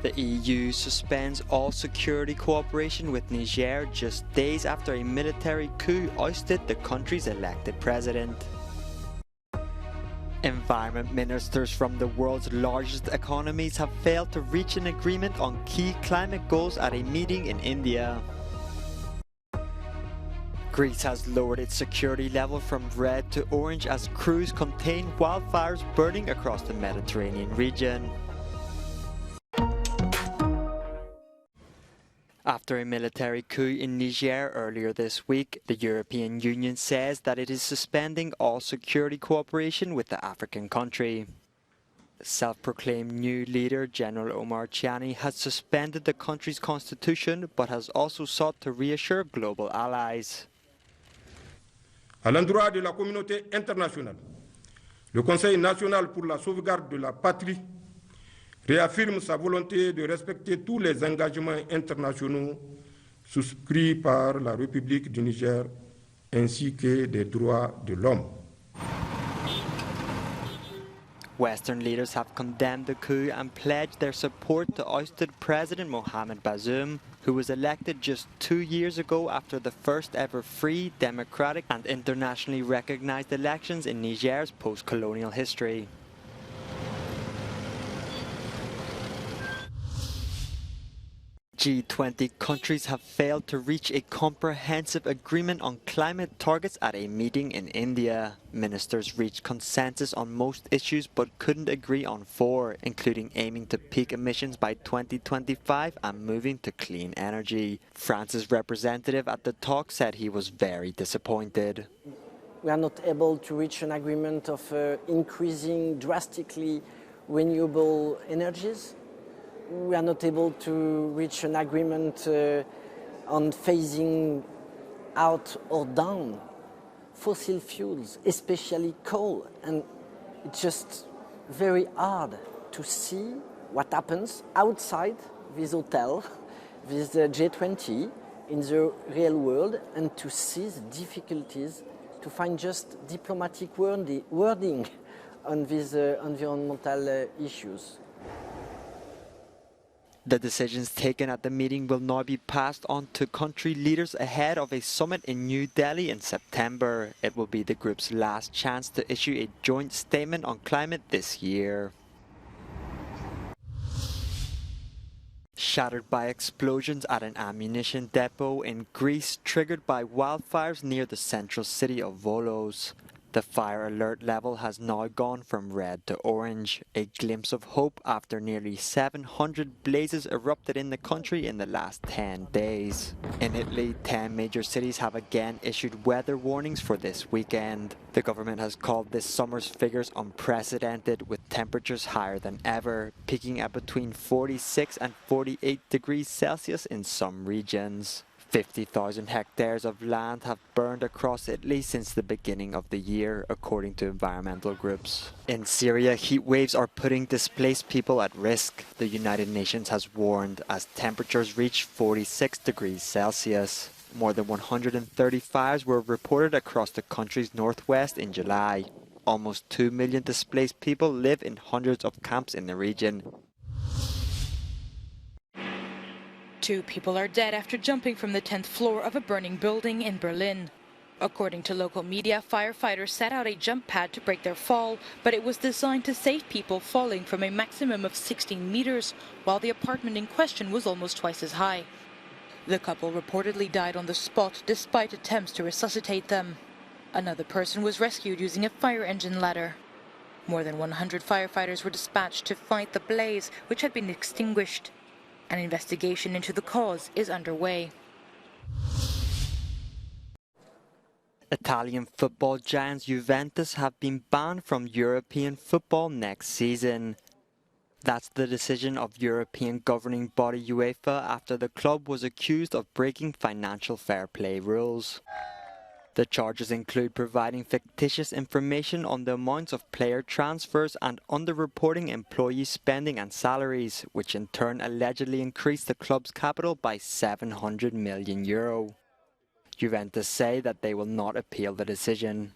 The EU suspends all security cooperation with Niger just days after a military coup ousted the country's elected president. Environment ministers from the world's largest economies have failed to reach an agreement on key climate goals at a meeting in India. Greece has lowered its security level from red to orange as crews contain wildfires burning across the Mediterranean region. After a military coup in Niger earlier this week, the European Union says that it is suspending all security cooperation with the African country. Self-proclaimed new leader General Omar Chiani has suspended the country's constitution but has also sought to reassure global allies. À l'endroit de la communauté internationale, le Conseil national pour la sauvegarde de la patrie réaffirme sa volonté de respecter tous les engagements internationaux souscrits par la République du Niger ainsi que des droits de l'homme. Western leaders have condemned the coup and pledged their support to ousted President Mohamed Bazoum, who was elected just 2 years ago after the first ever free, democratic and internationally recognized elections in Niger's post-colonial history. G20 countries have failed to reach a comprehensive agreement on climate targets at a meeting in India. Ministers reached consensus on most issues but couldn't agree on 4, including aiming to peak emissions by 2025 and moving to clean energy. France's representative at the talk said he was very disappointed. We are not able to reach an agreement of increasing drastically renewable energies. We are not able to reach an agreement on phasing out or down fossil fuels, especially coal. And it's just very hard to see what happens outside this hotel, with the G20, in the real world, and to see the difficulties to find just diplomatic wording on these environmental issues. The decisions taken at the meeting will now be passed on to country leaders ahead of a summit in New Delhi in September. It will be the group's last chance to issue a joint statement on climate this year. Shattered by explosions at an ammunition depot in Greece triggered by wildfires near the central city of Volos. The fire alert level has now gone from red to orange, a glimpse of hope after nearly 700 blazes erupted in the country in the last 10 days. In Italy, 10 major cities have again issued weather warnings for this weekend. The government has called this summer's figures unprecedented, with temperatures higher than ever, peaking at between 46 and 48 degrees Celsius in some regions. 50,000 hectares of land have burned across Italy since the beginning of the year, according to environmental groups. In Syria, heat waves are putting displaced people at risk, the United Nations has warned, as temperatures reach 46 degrees Celsius. More than 130 fires were reported across the country's northwest in July. Almost 2 million displaced people live in hundreds of camps in the region. 2 people are dead after jumping from the 10th floor of a burning building in Berlin. According to local media, firefighters set out a jump pad to break their fall, but it was designed to save people falling from a maximum of 16 meters, while the apartment in question was almost twice as high. The couple reportedly died on the spot despite attempts to resuscitate them. Another person was rescued using a fire engine ladder. More than 100 firefighters were dispatched to fight the blaze, which had been extinguished. An investigation into the cause is underway. Italian football giants Juventus have been banned from European football next season. That's the decision of European governing body UEFA after the club was accused of breaking financial fair play rules. The charges include providing fictitious information on the amounts of player transfers and underreporting employee spending and salaries, which in turn allegedly increased the club's capital by €700 million. Juventus say that they will not appeal the decision.